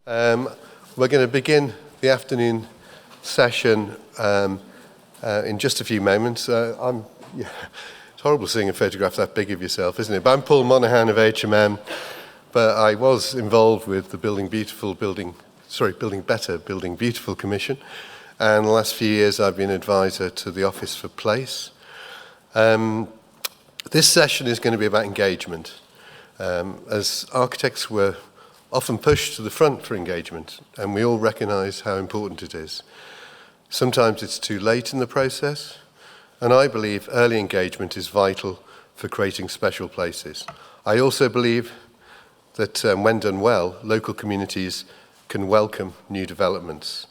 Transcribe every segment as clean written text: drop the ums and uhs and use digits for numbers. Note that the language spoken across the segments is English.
We're going to begin the afternoon session in just a few moments. It's horrible seeing a photograph that big of yourself, isn't it? But I'm Paul Monaghan of AHMM, but I was involved with the Building Better, Building Beautiful Commission, and the last few years I've been advisor to the Office for Place. This session is going to be about engagement. As architects, we're often pushed to the front for engagement, and we all recognise how important it is. Sometimes it's too late in the process, and I believe early engagement is vital for creating special places. I also believe that when done well, local communities can welcome new developments.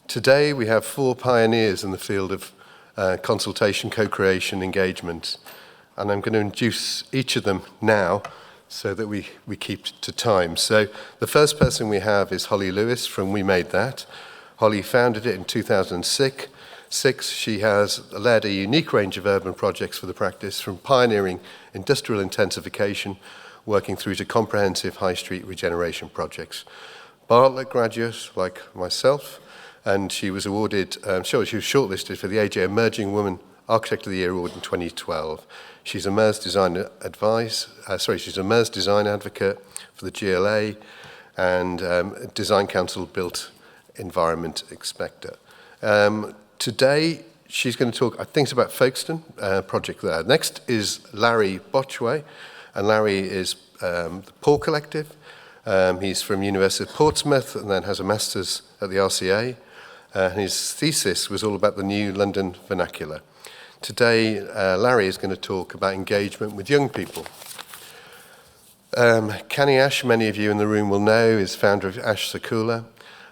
Today we have 4 pioneers in the field of consultation, co-creation, engagement, and I'm going to introduce each of them now so that we keep to time. So the first person we have is Holly Lewis from We Made That. Holly founded it in 2006. She has led a unique range of urban projects for the practice, from pioneering industrial intensification, working through to comprehensive high street regeneration projects. Bartlett graduate like myself, and she was awarded, she was shortlisted for the AJ Emerging Woman Architect of the Year Award in 2012. She's a MERS design advocate for the GLA and Design Council Built Environment Inspector. Today, she's going to talk, I think it's about Folkestone, project there. Next is Larry Botchway, and Larry is the Paul Collective. He's from University of Portsmouth and then has a master's at the RCA. His thesis was all about the new London vernacular. Today, Larry is going to talk about engagement with young people. Cany Ash, many of you in the room will know, is founder of Ash Sakula,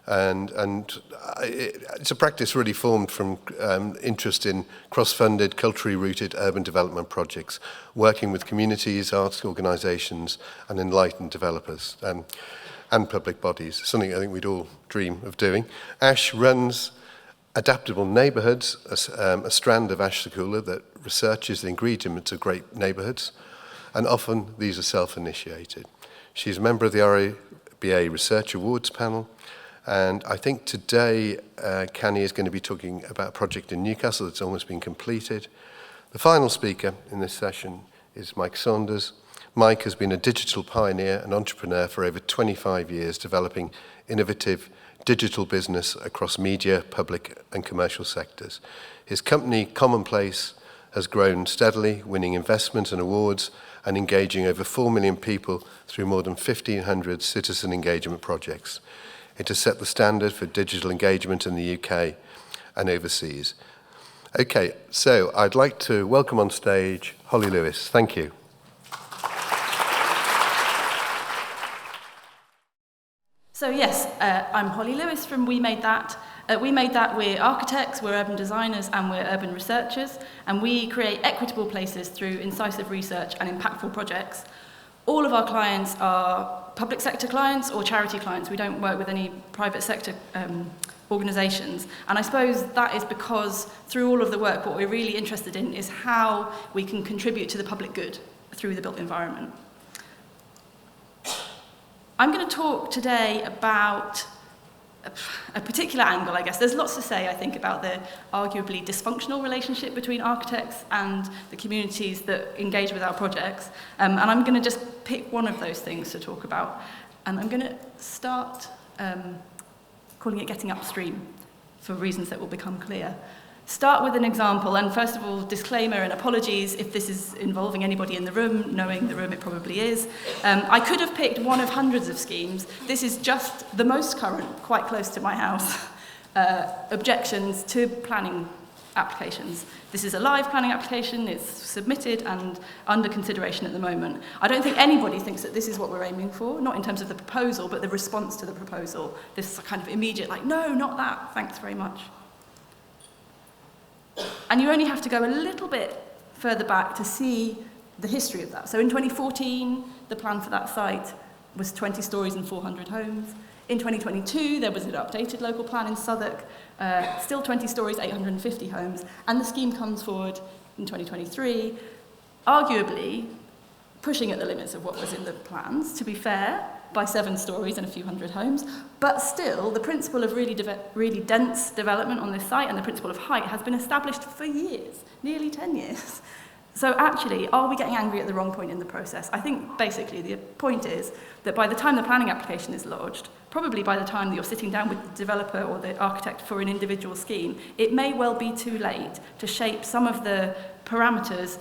and it's a practice really formed from interest in cross-funded, culturally rooted urban development projects, working with communities, arts organisations, and enlightened developers and public bodies, something I think we'd all dream of doing. Ash runs Adaptable Neighbourhoods, a strand of Ash Sakula that researches the ingredients of great neighbourhoods, and often these are self-initiated. She's a member of the RIBA Research Awards panel, and I think today Cany is going to be talking about a project in Newcastle that's almost been completed. The final speaker in this session is Mike Saunders. Mike has been a digital pioneer and entrepreneur for over 25 years, developing innovative digital business across media, public and commercial sectors. His company, Commonplace, has grown steadily, winning investment and awards and engaging over 4 million people through more than 1,500 citizen engagement projects. It has set the standard for digital engagement in the UK and overseas. Okay, so I'd like to welcome on stage Holly Lewis. Thank you. So yes, I'm Holly Lewis from We Made That. We Made That, we're architects, we're urban designers, and we're urban researchers, and we create equitable places through incisive research and impactful projects. All of our clients are public sector clients or charity clients. We don't work with any private sector organisations, and I suppose that is because through all of the work, what we're really interested in is how we can contribute to the public good through the built environment. I'm going to talk today about a particular angle, I guess. There's lots to say, I think, about the arguably dysfunctional relationship between architects and the communities that engage with our projects. And I'm going to just pick one of those things to talk about. And I'm going to start calling it getting upstream for reasons that will become clear. Start with an example, and first of all, disclaimer and apologies if this is involving anybody in the room, knowing the room it probably is. I could have picked one of hundreds of schemes. This is just the most current, quite close to my house, objections to planning applications. This is a live planning application, it's submitted and under consideration at the moment. I don't think anybody thinks that this is what we're aiming for, not in terms of the proposal, but the response to the proposal. This kind of immediate, like, no, not that, thanks very much. And you only have to go a little bit further back to see the history of that. So in 2014, the plan for that site was 20 stories and 400 homes. In 2022, there was an updated local plan in Southwark, still 20 stories, 850 homes. And the scheme comes forward in 2023, arguably pushing at the limits of what was in the plans, to be fair, by 7 stories and a few hundred homes. But still, the principle of really dense development on this site and the principle of height has been established for years, nearly 10 years. So actually, are we getting angry at the wrong point in the process? I think basically the point is that by the time the planning application is lodged, probably by the time that you're sitting down with the developer or the architect for an individual scheme, it may well be too late to shape some of the parameters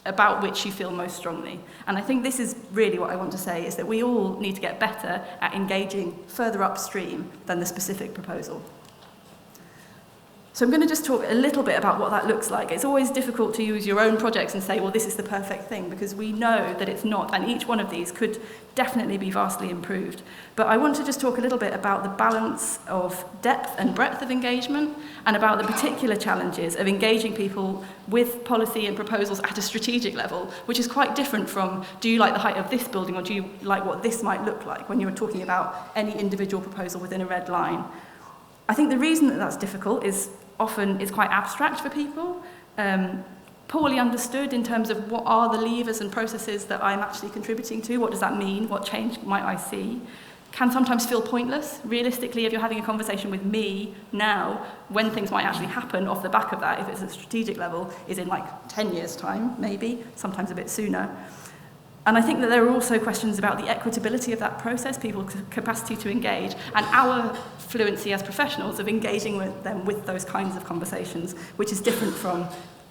about which you feel most strongly. And I think this is really what I want to say, is that we all need to get better at engaging further upstream than the specific proposal. So I'm going to just talk a little bit about what that looks like. It's always difficult to use your own projects and say, well, this is the perfect thing, because we know that it's not, and each one of these could definitely be vastly improved. But I want to just talk a little bit about the balance of depth and breadth of engagement, and about the particular challenges of engaging people with policy and proposals at a strategic level, which is quite different from, do you like the height of this building, or do you like what this might look like, when you're talking about any individual proposal within a red line. I think the reason that that's difficult is often it's quite abstract for people, poorly understood in terms of what are the levers and processes that I'm actually contributing to, what does that mean, what change might I see, can sometimes feel pointless. Realistically, if you're having a conversation with me now, when things might actually happen off the back of that, if it's a strategic level, is in like 10 years' time, maybe, sometimes a bit sooner. And I think that there are also questions about the equitability of that process, people's capacity to engage, and our fluency as professionals of engaging with them with those kinds of conversations, which is different from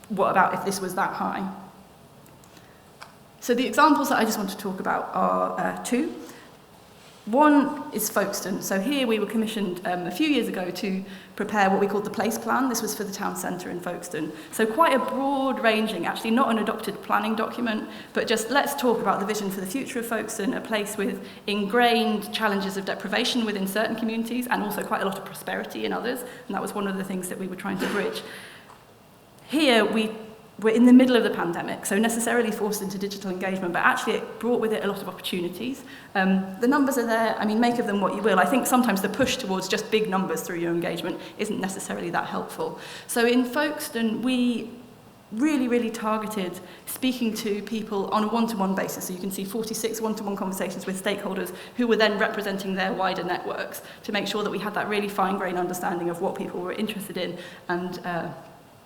what about if this was that high. So the examples that I just want to talk about are 2. One is Folkestone. So here we were commissioned a few years ago to prepare what we called the place plan. This was for the town centre in Folkestone. So quite a broad-ranging, actually not an adopted planning document, but just let's talk about the vision for the future of Folkestone, a place with ingrained challenges of deprivation within certain communities and also quite a lot of prosperity in others. And that was one of the things that we were trying to bridge. Here we're in the middle of the pandemic, so necessarily forced into digital engagement, but actually it brought with it a lot of opportunities. The numbers are there, I mean, make of them what you will. I think sometimes the push towards just big numbers through your engagement isn't necessarily that helpful. So in Folkestone, we really targeted speaking to people on a one-to-one basis. So you can see 46 one-to-one conversations with stakeholders who were then representing their wider networks to make sure that we had that really fine-grained understanding of what people were interested in and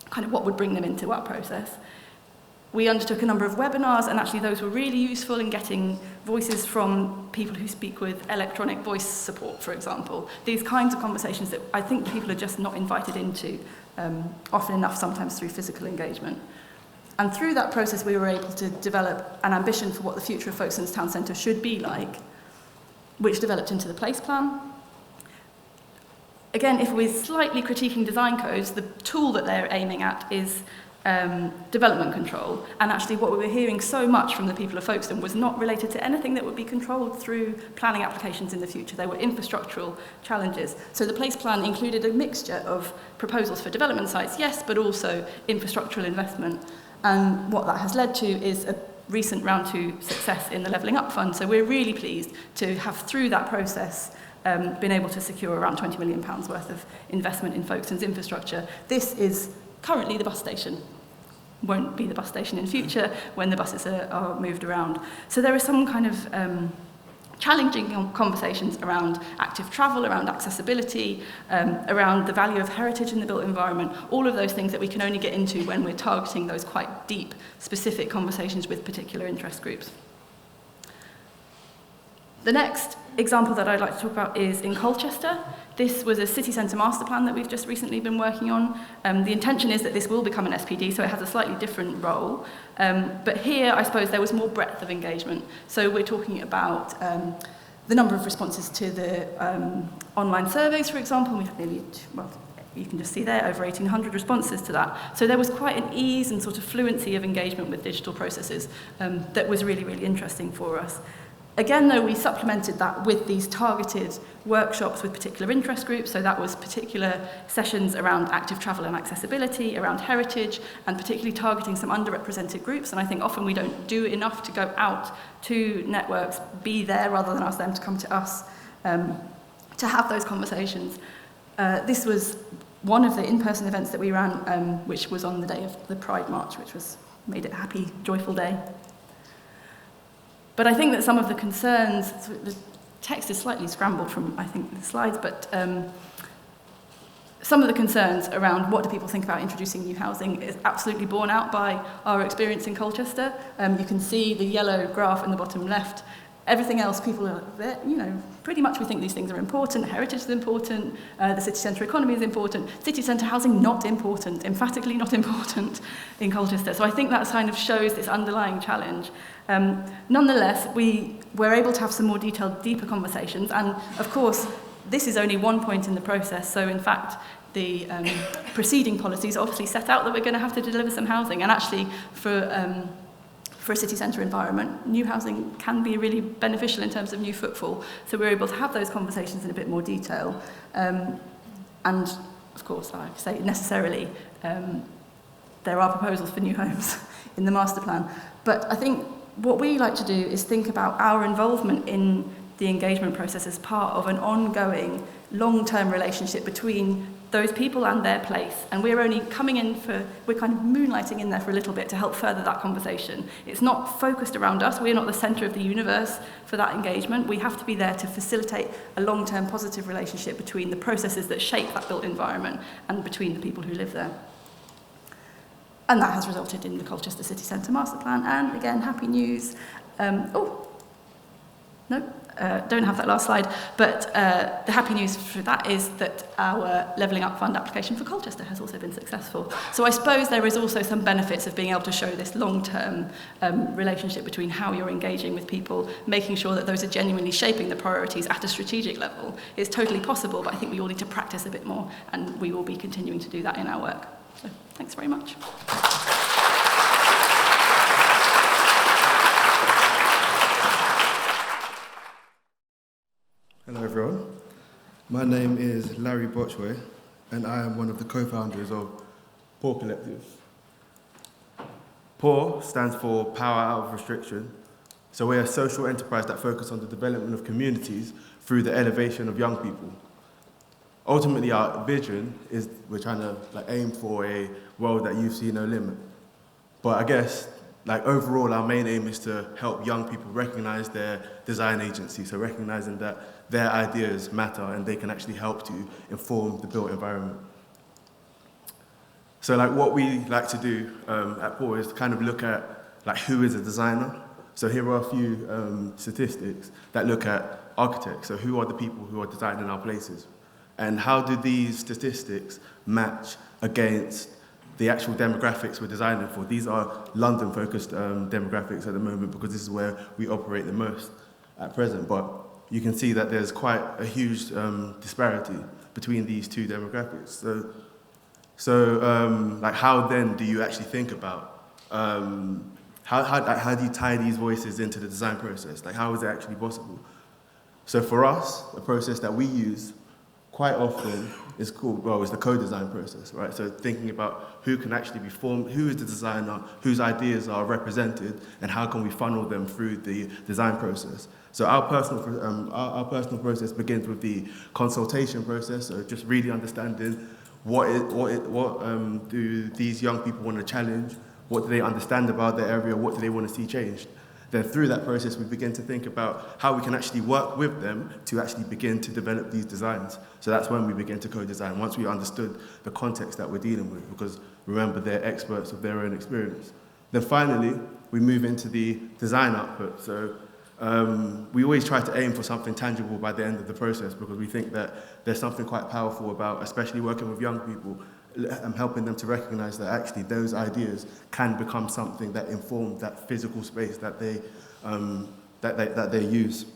kind of what would bring them into our process. We undertook a number of webinars, and actually those were really useful in getting voices from people who speak with electronic voice support, for example. These kinds of conversations that I think people are just not invited into often enough, sometimes through physical engagement. And through that process, we were able to develop an ambition for what the future of Folkestone's town centre should be like, which developed into the place plan. Again, if we're slightly critiquing design codes, the tool that they're aiming at is development control. And actually what we were hearing so much from the people of Folkestone was not related to anything that would be controlled through planning applications in the future. They were infrastructural challenges. So the place plan included a mixture of proposals for development sites, yes, but also infrastructural investment. And what that has led to is a recent round 2 success in the Levelling Up Fund. So we're really pleased to have, through that process, been able to secure around £20 million worth of investment in Folkestone's infrastructure. This is currently the bus station. Won't be the bus station in future when the buses are moved around. So there are some kind of challenging conversations around active travel, around accessibility, around the value of heritage in the built environment, all of those things that we can only get into when we're targeting those quite deep, specific conversations with particular interest groups. The next example that I'd like to talk about is in Colchester. This was a city centre master plan that we've just recently been working on. The intention is that this will become an SPD, so it has a slightly different role. But here, I suppose, there was more breadth of engagement. So we're talking about the number of responses to the online surveys, for example. We had nearly, well, you can just see there, over 1,800 responses to that. So there was quite an ease and sort of fluency of engagement with digital processes that was really interesting for us. Again, though, we supplemented that with these targeted workshops with particular interest groups. So that was particular sessions around active travel and accessibility, around heritage, and particularly targeting some underrepresented groups. And I think often we don't do enough to go out to networks, be there rather than ask them to come to us to have those conversations. This was one of the in-person events that we ran, which was on the day of the Pride March, which made it a happy, joyful day. But I think that some of the concerns, text is slightly scrambled from, I think, the slides, but some of the concerns around what do people think about introducing new housing is absolutely borne out by our experience in Colchester. You can see the yellow graph in the bottom left. Everything else, people are, pretty much we think these things are important. Heritage is important. The city centre economy is important. City centre housing, not important. Emphatically not important in Colchester. So I think that kind of shows this underlying challenge. Nonetheless, we were able to have some more detailed, deeper conversations. And of course, this is only one point in the process. So in fact, the preceding policies obviously set out that we're going to have to deliver some housing. And actually, for a city centre environment, new housing can be really beneficial in terms of new footfall. So we're able to have those conversations in a bit more detail. And of course, like I say, necessarily, there are proposals for new homes in the master plan. But I think what we like to do is think about our involvement in the engagement process as part of an ongoing, long-term relationship between those people and their place. And we're only coming in we're kind of moonlighting in there for a little bit to help further that conversation. It's not focused around us. We're not the centre of the universe for that engagement. We have to be there to facilitate a long-term positive relationship between the processes that shape that built environment and between the people who live there. And that has resulted in the Colchester City Centre Master Plan. And again, happy news. Don't have that last slide, but the happy news for that is that our Levelling Up Fund application for Colchester has also been successful. So I suppose there is also some benefits of being able to show this long-term relationship between how you're engaging with people, making sure that those are genuinely shaping the priorities at a strategic level. It's totally possible, but I think we all need to practice a bit more, and we will be continuing to do that in our work. So thanks very much. Hello everyone, my name is Larry Botchway and I am one of the co-founders of PAW Collective. PAW stands for Power Out of Restriction, so we're a social enterprise that focuses on the development of communities through the elevation of young people. Ultimately our vision is we're trying to aim for a world that youth see no limit. But I guess overall our main aim is to help young people recognise their design agency, so recognising that their ideas matter and they can actually help to inform the built environment. So what we like to do at PAW is to kind of look at who is a designer. So here are a few statistics that look at architects, so who are the people who are designing our places, and how do these statistics match against the actual demographics we're designing for. These are London-focused demographics at the moment because this is where we operate the most at present. But you can see that there's quite a huge disparity between these two demographics. So how then do you actually think about how do you tie these voices into the design process? How is it actually possible? So for us, the process that we use quite often is is the co-design process, right? So thinking about who can actually be formed, who is the designer, whose ideas are represented, and how can we funnel them through the design process. So our personal process begins with the consultation process, so just really understanding what do these young people want to challenge, what do they understand about their area, what do they want to see changed. Then through that process, we begin to think about how we can actually work with them to actually begin to develop these designs. So that's when we begin to co-design, once we understood the context that we're dealing with, because remember, they're experts of their own experience. Then finally, we move into the design output. So we always try to aim for something tangible by the end of the process because we think that there's something quite powerful about, especially working with young people, helping them to recognize that actually those ideas can become something that inform that physical space that they use.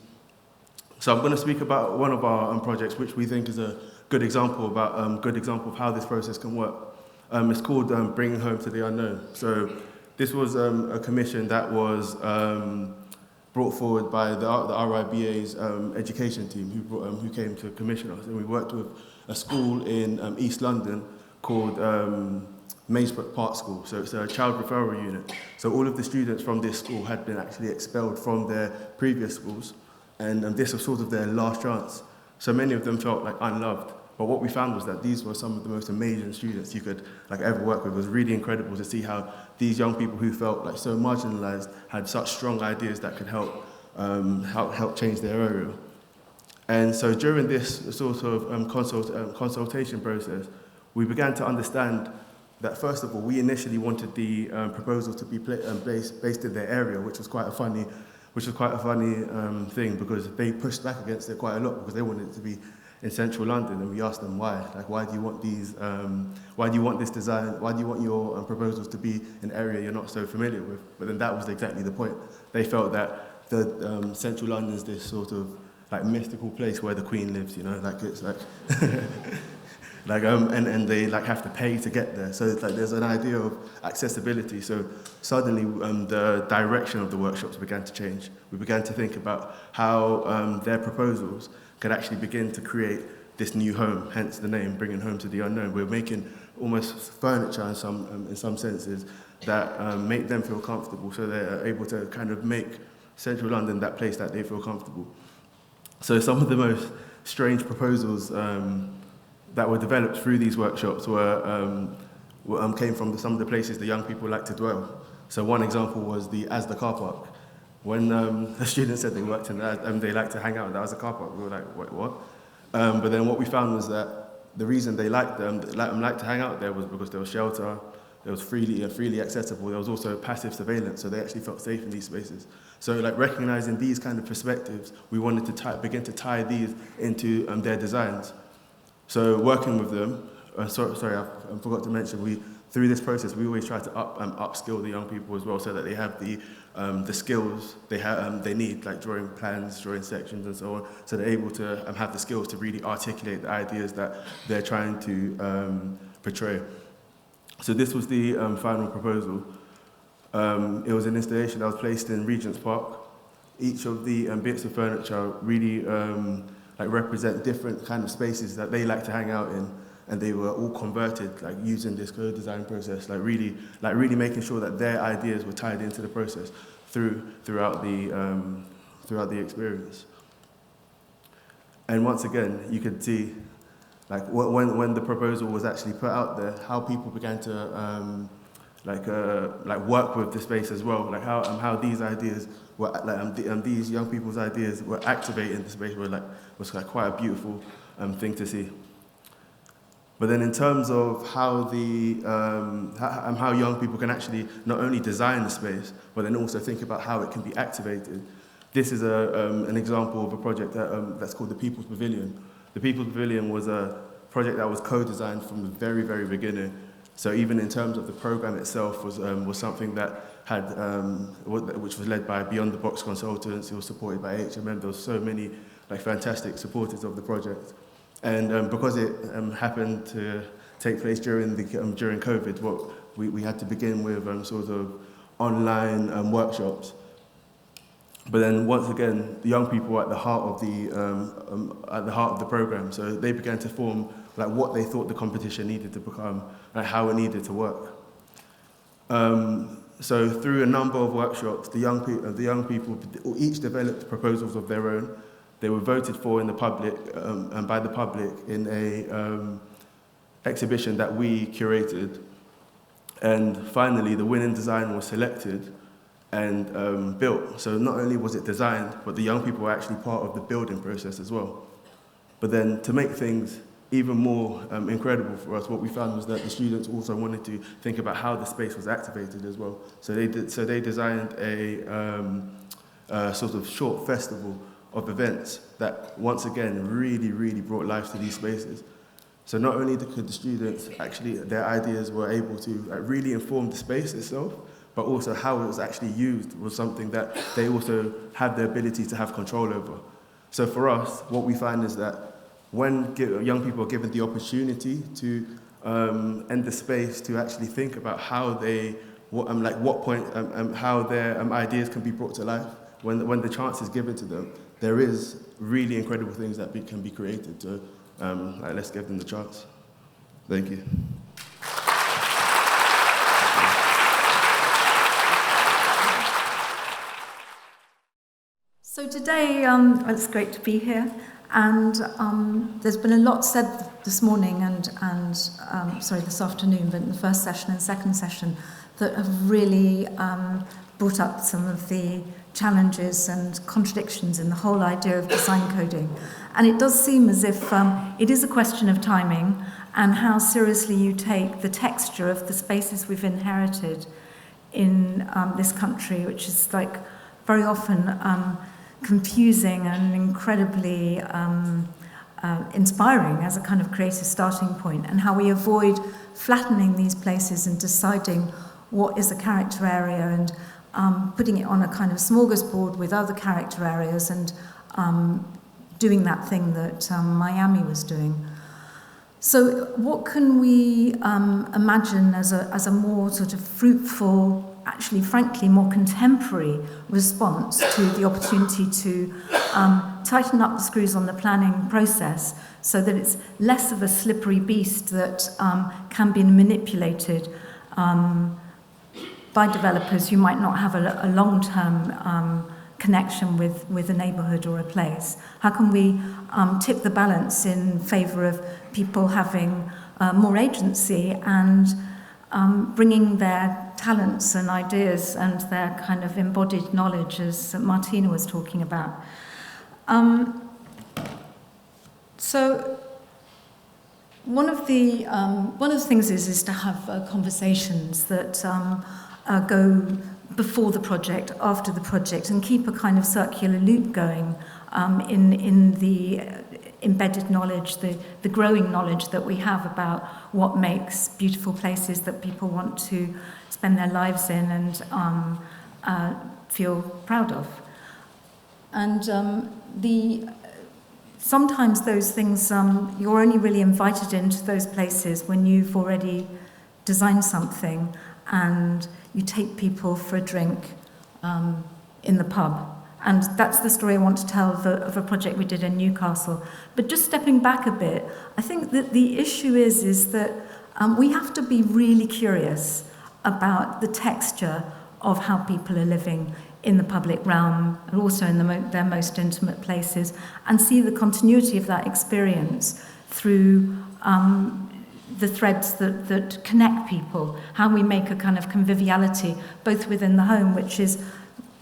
So I'm going to speak about one of our projects, which we think is a good example of how this process can work. It's called Bringing Home to the Unknown. So this was a commission that was brought forward by the RIBA's education team who came to commission us, and we worked with a school in East London called Maysbrook Park School. So it's a child referral unit. So all of the students from this school had been actually expelled from their previous schools, and this was sort of their last chance. So many of them felt unloved. But what we found was that these were some of the most amazing students you could ever work with. It was really incredible to see how these young people who felt so marginalized had such strong ideas that could help change their area. And so during this sort of consultation process, we began to understand that, first of all, we initially wanted the proposal to be based in their area, which was quite a funny thing, because they pushed back against it quite a lot because they wanted it to be in central London, and we asked them why. Like, why do you want these? Why do you want this design? Why do you want your proposals to be an area you're not so familiar with? But then that was exactly the point. They felt that the central London is this sort of like mystical place where the Queen lives, you know, like it's like, and they like have to pay to get there. So it's like there's an idea of accessibility. So suddenly the direction of the workshops began to change. We began to think about how their proposals could actually begin to create this new home, hence the name, bringing home to the unknown. We're making almost furniture in some senses that make them feel comfortable, so they're able to kind of make central London that place that they feel comfortable. So some of the most strange proposals that were developed through these workshops came from some of the places the young people like to dwell. So one example was the Asda car park. When the students said they worked in that and they liked to hang out in the Asda car park, we were like, wait, what? But then what we found was that the reason they liked to hang out there was because there was shelter, there was freely accessible, there was also passive surveillance, so they actually felt safe in these spaces. So like recognizing these kind of perspectives, we wanted to begin to tie these into their designs. So working with them, sorry, I forgot to mention, through this process, we always try to upskill the young people as well, so that they have the skills they need, like drawing plans, drawing sections, and so on, so they're able to have the skills to really articulate the ideas that they're trying to portray. So this was the final proposal. It was an installation that was placed in Regent's Park. Each of the bits of furniture really represent different kind of spaces that they like to hang out in, and they were all converted using this co-design process, really making sure that their ideas were tied into the process throughout the experience. And once again, you could see when the proposal was actually put out there, how people began to work with the space as well, how these ideas were these young people's ideas were activating the space was quite a beautiful thing to see. But then in terms of how how young people can actually not only design the space, but then also think about how it can be activated, this is an example of a project that's called the People's Pavilion. The People's Pavilion was a project that was co-designed from the very, very beginning. So even in terms of the program itself was something that had, which was led by Beyond the Box consultants. It was supported by AHMM. There was so many fantastic supporters of the project. And because it happened to take place during COVID, we had to begin with sort of online workshops. But then once again, the young people were at the heart of the program. So they began to form what they thought the competition needed to become, how it needed to work. So through a number of workshops, the young people each developed proposals of their own. They were voted for in the public and by the public in a exhibition that we curated. And finally, the winning design was selected and built. So not only was it designed, but the young people were actually part of the building process as well. But then to make things even more incredible for us, what we found was that the students also wanted to think about how the space was activated as well. So they designed a sort of short festival of events that once again really brought life to these spaces. So not only could the students actually, their ideas were able to really inform the space itself, but also how it was actually used was something that they also had the ability to have control over. So for us, what we find is that when young people are given the opportunity to end the space to actually think about how how their ideas can be brought to life, when the chance is given to them, there is really incredible things that can be created. So let's give them the chance. Thank you. So today, it's great to be here, and there's been a lot said this morning and this afternoon, but in the first session and second session, that have really brought up some of the challenges and contradictions in the whole idea of design coding. And it does seem as if it is a question of timing and how seriously you take the texture of the spaces we've inherited in this country, which is like very often confusing and incredibly inspiring as a kind of creative starting point, and how we avoid flattening these places and deciding what is a character area and putting it on a kind of smorgasbord with other character areas and doing that thing that Miami was doing. So what can we imagine as a more sort of fruitful, actually frankly more contemporary response to the opportunity to tighten up the screws on the planning process so that it's less of a slippery beast that can be manipulated by developers who might not have a long-term connection with a neighbourhood or a place? How can we tip the balance in favour of people having more agency and bringing their talents and ideas and their kind of embodied knowledge, as Martina was talking about? So one of the things is to have conversations that go before the project, after the project, and keep a kind of circular loop going in the embedded knowledge, the growing knowledge that we have about what makes beautiful places that people want to spend their lives in and feel proud of. And sometimes those things, you're only really invited into those places when you've already designed something and you take people for a drink in the pub. And that's the story I want to tell of a project we did in Newcastle. But just stepping back a bit, I think that the issue is that we have to be really curious about the texture of how people are living in the public realm and also in their most intimate places, and see the continuity of that experience through the threads that connect people, how we make a kind of conviviality, both within the home, which is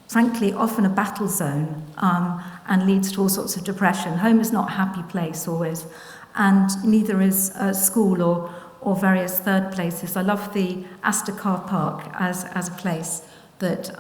frankly often a battle zone and leads to all sorts of depression. Home is not a happy place always, and neither is school or various third places. I love the Astor Car Park as a place that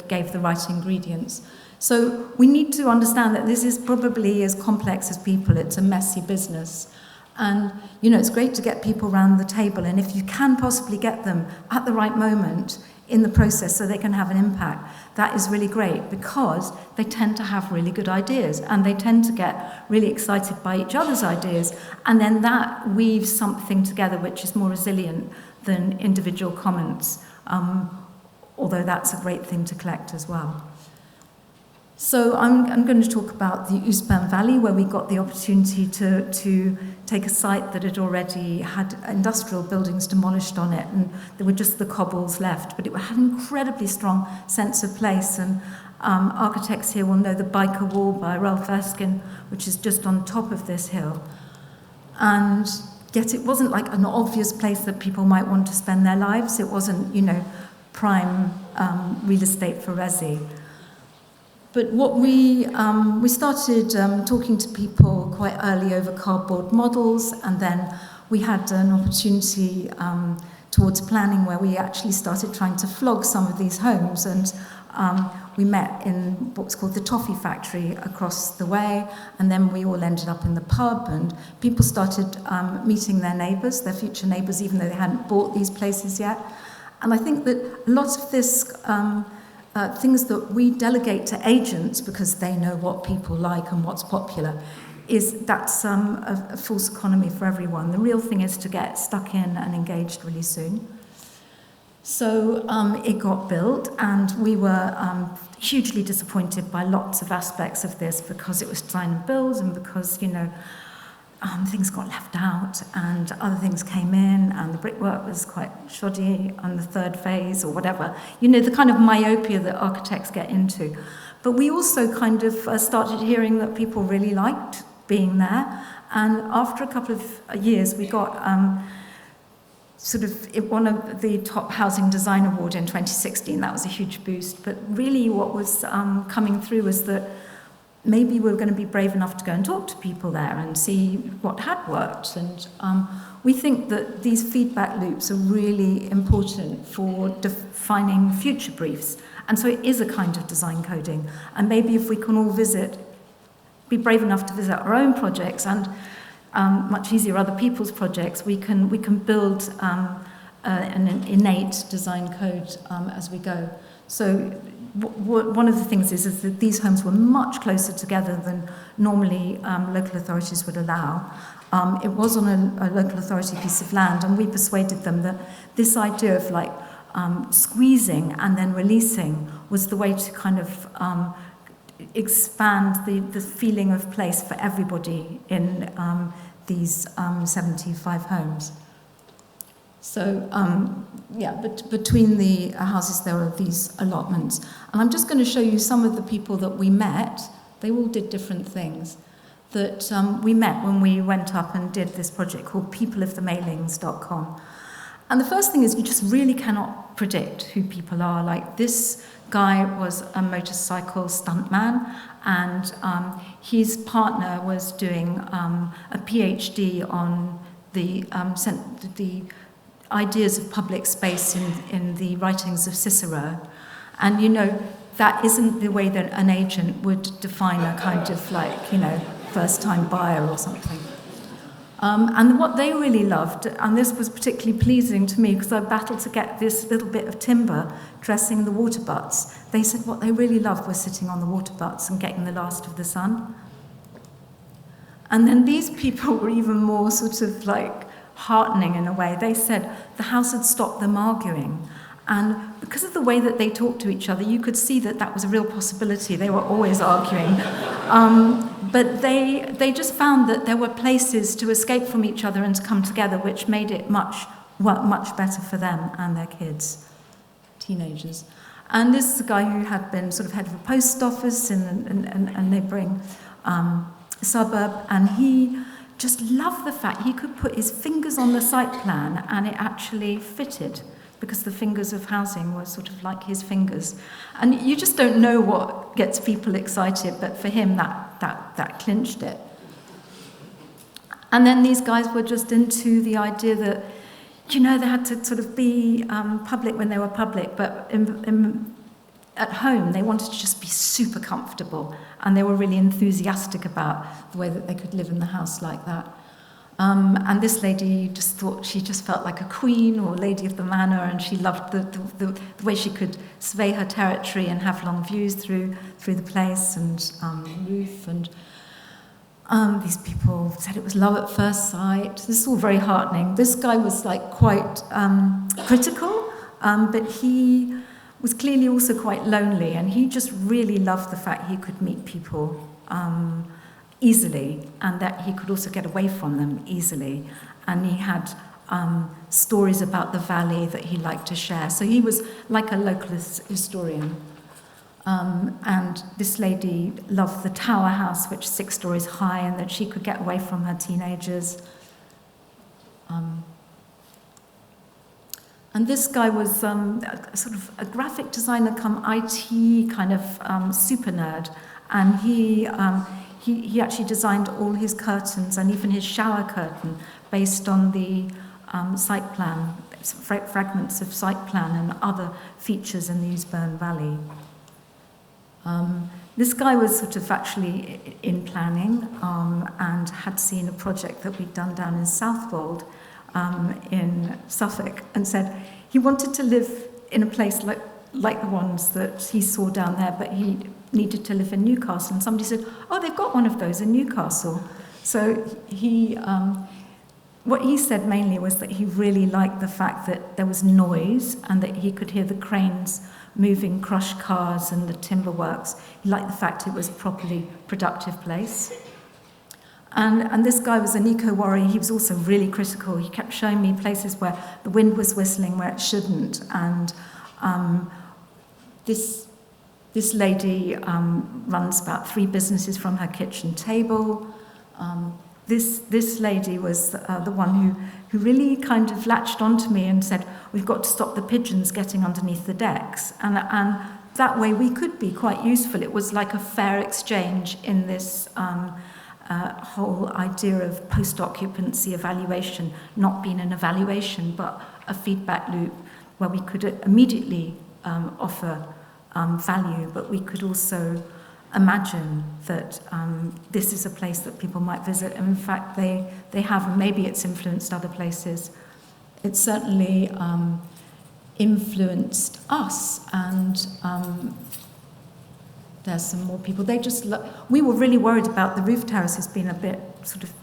gave the right ingredients. So we need to understand that this is probably as complex as people. It's a messy business. And, it's great to get people around the table, and if you can possibly get them at the right moment in the process so they can have an impact, that is really great, because they tend to have really good ideas and they tend to get really excited by each other's ideas, and then that weaves something together which is more resilient than individual comments, although that's a great thing to collect as well. So I'm going to talk about the Oostburn Valley, where we got the opportunity to take a site that had already had industrial buildings demolished on it, and there were just the cobbles left, but it had an incredibly strong sense of place. And architects here will know the Biker Wall by Ralph Erskine, which is just on top of this hill. And yet it wasn't like an obvious place that people might want to spend their lives. It wasn't, prime real estate for resi. But what we started talking to people quite early over cardboard models, and then we had an opportunity towards planning where we actually started trying to flog some of these homes, and we met in what's called the Toffee Factory across the way, and then we all ended up in the pub, and people started meeting their neighbours, their future neighbours, even though they hadn't bought these places yet. And I think that a lot of this things that we delegate to agents because they know what people like and what's popular, that's a false economy for everyone. The real thing is to get stuck in and engaged really soon. So it got built, and we were hugely disappointed by lots of aspects of this, because it was design and build, and because, things got left out and other things came in, and the brickwork was quite shoddy on the third phase or whatever. The kind of myopia that architects get into. But we also kind of started hearing that people really liked being there. And after a couple of years, we got it won the top housing design award in 2016. That was a huge boost. But really what was coming through was that maybe we were going to be brave enough to go and talk to people there and see what had worked. And we think that these feedback loops are really important for defining future briefs. And so it is a kind of design coding. And maybe if we can all be brave enough to visit our own projects and much easier other people's projects, we can build an innate design code as we go. So one of the things is that these homes were much closer together than normally local authorities would allow. It was on a local authority piece of land, and we persuaded them that this idea of like squeezing and then releasing was the way to kind of expand the feeling of place for everybody in these 75 homes. So, but between the houses there are these allotments. And I'm just going to show you some of the people that we met. They all did different things that we met when we went up and did this project called peopleofthemailings.com. And the first thing is you just really cannot predict who people are. Like this guy was a motorcycle stuntman, and his partner was doing a PhD on the ideas of public space in the writings of Cicero. And, you know, that isn't the way that an agent would define a kind of like, you know, first-time buyer or something. And what they really loved, and this was particularly pleasing to me because I battled to get this little bit of timber dressing the water butts. They said what they really loved was sitting on the water butts and getting the last of the sun. And then these people were even more sort of like heartening in a way. They said the house had stopped them arguing. And because of the way that they talked to each other, you could see that that was a real possibility. They were always arguing. But they just found that there were places to escape from each other and to come together, which made it much better for them and their kids, teenagers. And this is a guy who had been sort of head of a post office in a neighbouring suburb, and he just loved the fact he could put his fingers on the site plan and it actually fitted, because the fingers of housing were sort of like his fingers. And you just don't know what gets people excited, but for him that clinched it. And then these guys were just into the idea that, you know, they had to sort of be public when they were public, but at home they wanted to just be super comfortable, and they were really enthusiastic about the way that they could live in the house like that. And this lady just thought she just felt like a queen or lady of the manor, and she loved the way she could survey her territory and have long views through the place and roof. And these people said it was love at first sight. This is all very heartening. This guy was like quite critical, but he was clearly also quite lonely, and he just really loved the fact he could meet people easily, and that he could also get away from them easily. And he had stories about the valley that he liked to share. So he was like a local historian. And this lady loved the tower house, which is 6 stories high, and that she could get away from her teenagers. And this guy was sort of a graphic designer come IT kind of super nerd, and he actually designed all his curtains and even his shower curtain based on the site plan, fragments of site plan and other features in the Eastbourne Valley. This guy was sort of actually in planning and had seen a project that we'd done down in Southwold in Suffolk, and said he wanted to live in a place like the ones that he saw down there, but he needed to live in Newcastle. And somebody said, oh, they've got one of those in Newcastle. So what he said mainly was that he really liked the fact that there was noise and that he could hear the cranes moving crushed cars and the timber works. He liked the fact it was a properly productive place. And this guy was an eco-warrior. He was also really critical. He kept showing me places where the wind was whistling where it shouldn't. And this lady runs about 3 businesses from her kitchen table. this lady was the one who really kind of latched onto me and said, we've got to stop the pigeons getting underneath the decks. And that way we could be quite useful. It was like a fair exchange in this whole idea of post-occupancy evaluation, not being an evaluation, but a feedback loop where we could immediately offer value, but we could also imagine that this is a place that people might visit. And in fact, they have, and maybe it's influenced other places. It's certainly influenced us, and there's some more people. We were really worried about the roof terraces being a bit sort of,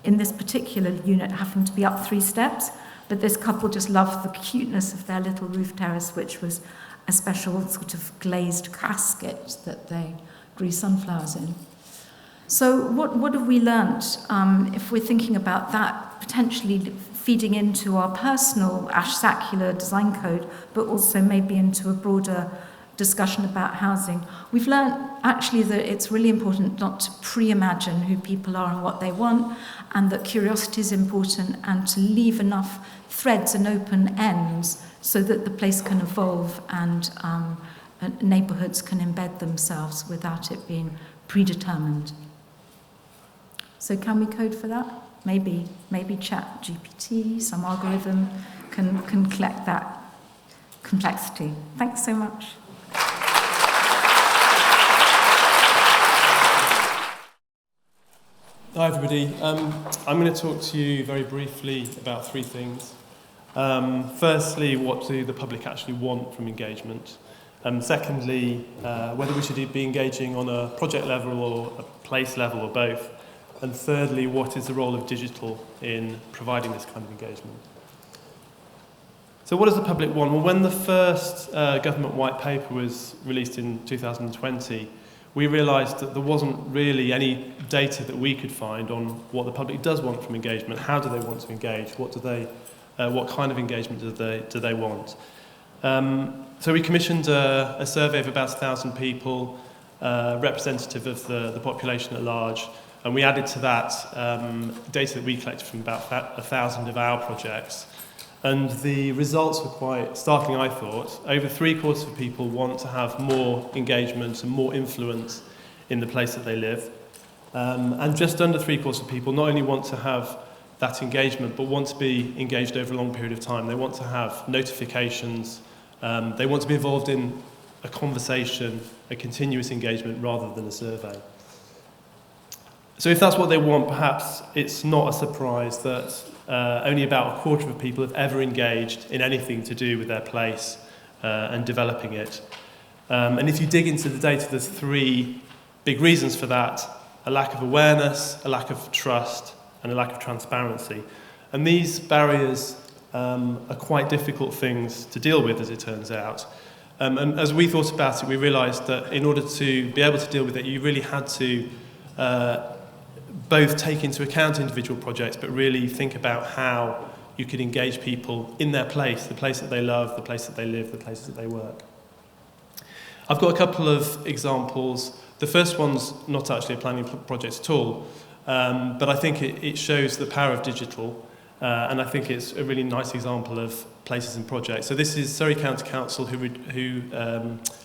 in this particular unit, having to be up 3 steps, but this couple just loved the cuteness of their little roof terrace, which was a special sort of glazed casket that they grew sunflowers in. So what have we learnt if we're thinking about that potentially feeding into our personal Ash Sakula design code, but also maybe into a broader discussion about housing? We've learnt actually that it's really important not to pre-imagine who people are and what they want, and that curiosity is important, and to leave enough threads and open ends so that the place can evolve and neighbourhoods can embed themselves without it being predetermined. So can we code for that? Maybe ChatGPT, some algorithm can collect that complexity. Thanks so much. Hi everybody. I'm going to talk to you very briefly about 3 things. Firstly, what do the public actually want from engagement? Secondly, whether we should be engaging on a project level or a place level or both. And thirdly, what is the role of digital in providing this kind of engagement? So what does the public want? Well, when the first government white paper was released in 2020, we realised that there wasn't really any data that we could find on what the public does want from engagement. How do they want to engage? What kind of engagement do they want? So we commissioned a survey of about 1,000 people, representative of the population at large, and we added to that data that we collected from about 1,000 of our projects. And the results were quite startling, I thought. Over 3/4 of people want to have more engagement and more influence in the place that they live. And just under 3/4 of people not only want to have that engagement, but want to be engaged over a long period of time. They want to have notifications. They want to be involved in a conversation, a continuous engagement, rather than a survey. So if that's what they want, perhaps it's not a surprise that only about 1/4 of people have ever engaged in anything to do with their place and developing it. And if you dig into the data, there's 3 big reasons for that: a lack of awareness, a lack of trust, and a lack of transparency. And these barriers are quite difficult things to deal with, as it turns out. And as we thought about it, we realised that in order to be able to deal with it, you really had to both take into account individual projects, but really think about how you could engage people in their place, the place that they love, the place that they live, the places that they work. I've got a couple of examples. The first one's not actually a planning project at all, but I think it shows the power of digital, and I think it's a really nice example of places and projects. So this is Surrey County Council who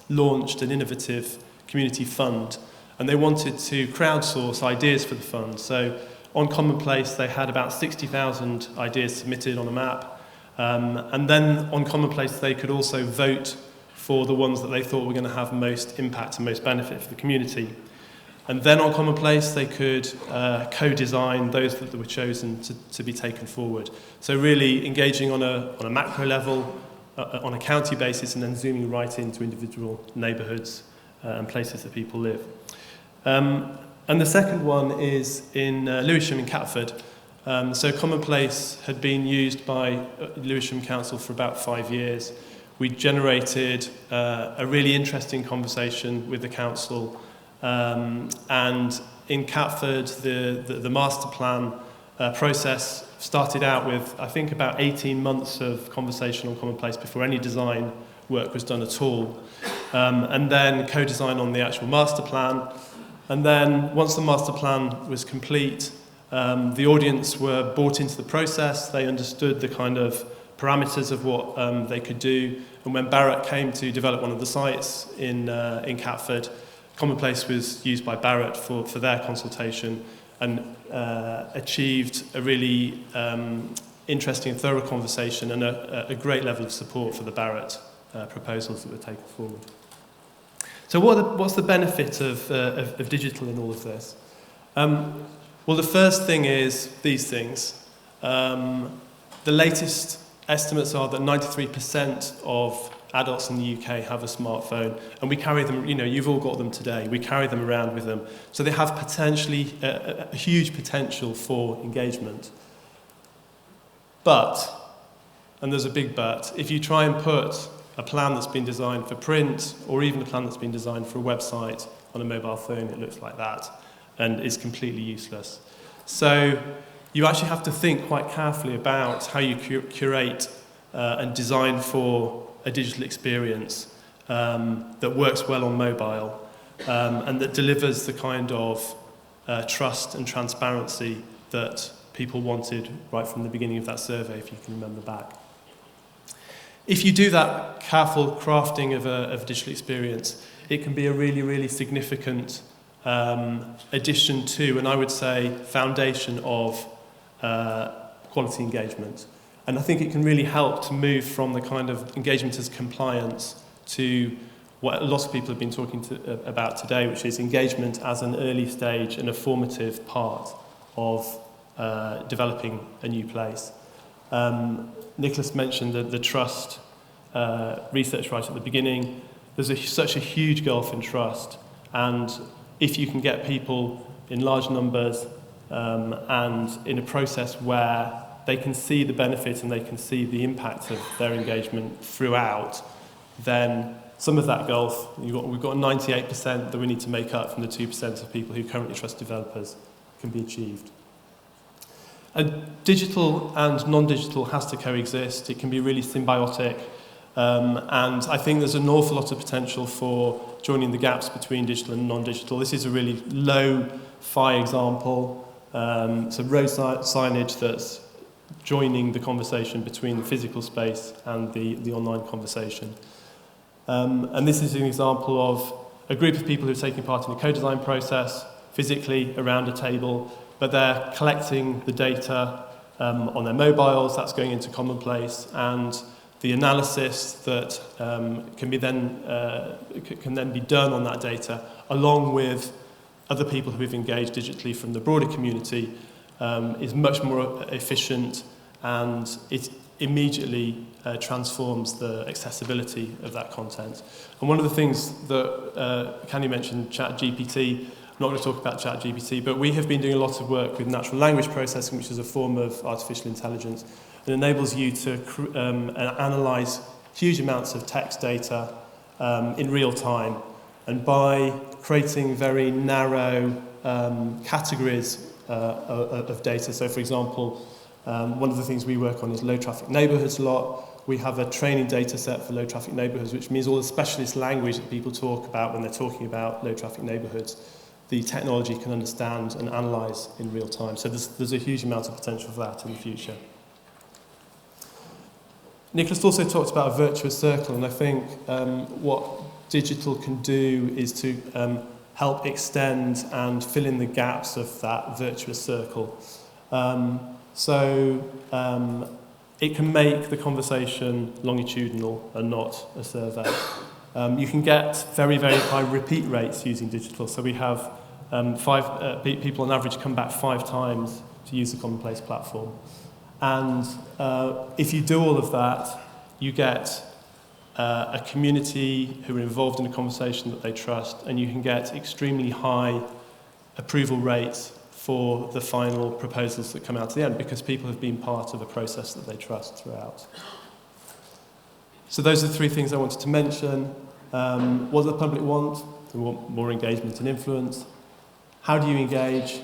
launched an innovative community fund, and they wanted to crowdsource ideas for the fund. So on Commonplace, they had about 60,000 ideas submitted on a map, and then on Commonplace, they could also vote for the ones that they thought were going to have most impact and most benefit for the community. And then on Commonplace, they could co-design those that were chosen to be taken forward. So really engaging on a macro level, on a county basis, and then zooming right into individual neighbourhoods and places that people live. And the second one is in Lewisham in Catford. So Commonplace had been used by Lewisham Council for about 5 years. We generated a really interesting conversation with the council, and in Catford the master plan process started out with, I think, about 18 months of conversation on Commonplace before any design work was done at all, and then co-design on the actual master plan. And then once the master plan was complete, The audience were bought into the process, they understood the kind of parameters of what they could do, and when Barratt came to develop one of the sites in Catford, Commonplace was used by Barratt for their consultation and achieved a really interesting and thorough conversation and a great level of support for the Barratt proposals that were taken forward. So what's the benefit of digital in all of this? Well, the first thing is these things. The latest estimates are that 93% of adults in the UK have a smartphone, and we carry them, you've all got them today, we carry them around with them. So they have potentially a huge potential for engagement. But, and there's a big but, if you try and put a plan that's been designed for print, or even a plan that's been designed for a website on a mobile phone, it looks like that, and is completely useless. So you actually have to think quite carefully about how you curate and design for a digital experience that works well on mobile and that delivers the kind of trust and transparency that people wanted right from the beginning of that survey, if you can remember back. If you do that careful crafting of a digital experience, it can be a really, really significant addition to, and I would say, foundation of quality engagement. And I think it can really help to move from the kind of engagement as compliance to what lots of people have been talking about today, which is engagement as an early stage and a formative part of developing a new place. Nicholas mentioned the trust research right at the beginning. There's such a huge gulf in trust, and if you can get people in large numbers and in a process where they can see the benefit and they can see the impact of their engagement throughout, then some of that gulf, we've got 98% that we need to make up from the 2% of people who currently trust developers, can be achieved. And digital and non-digital has to coexist. It can be really symbiotic. And I think there's an awful lot of potential for joining the gaps between digital and non-digital. This is a really low-fi example. So road signage that's joining the conversation between the physical space and the online conversation. And this is an example of a group of people who are taking part in a co-design process, physically around a table, but they're collecting the data on their mobiles. That's going into Commonplace, and the analysis that can then be done on that data, along with other people who have engaged digitally from the broader community, is much more efficient, and it immediately transforms the accessibility of that content. And one of the things that Cany mentioned, ChatGPT. I'm not going to talk about ChatGPT, but we have been doing a lot of work with natural language processing, which is a form of artificial intelligence. It enables you to analyse huge amounts of text data in real time, and by creating very narrow categories of data. So, for example, one of the things we work on is low traffic neighbourhoods a lot. We have a training data set for low traffic neighbourhoods, which means all the specialist language that people talk about when they're talking about low traffic neighbourhoods, the technology can understand and analyse in real time. So there's a huge amount of potential for that in the future. Nicholas also talked about a virtuous circle, and I think what digital can do is to help extend and fill in the gaps of that virtuous circle. It can make the conversation longitudinal and not a survey. You can get very, very high repeat rates using digital. So we have people on average come back 5 times to use the Commonplace platform. And if you do all of that, you get a community who are involved in a conversation that they trust, and you can get extremely high approval rates for the final proposals that come out at the end, because people have been part of a process that they trust throughout. So those are the 3 things I wanted to mention. What does the public want? They want more engagement and influence. How do you engage?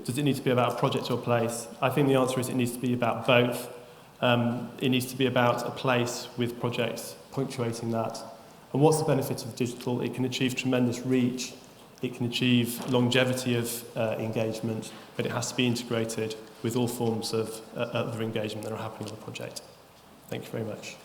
Does it need to be about a project or place? I think the answer is it needs to be about both. It needs to be about a place with projects punctuating that. And what's the benefit of digital? It can achieve tremendous reach it can achieve longevity of engagement, but it has to be integrated with all forms of other engagement that are happening on the project. Thank you very much.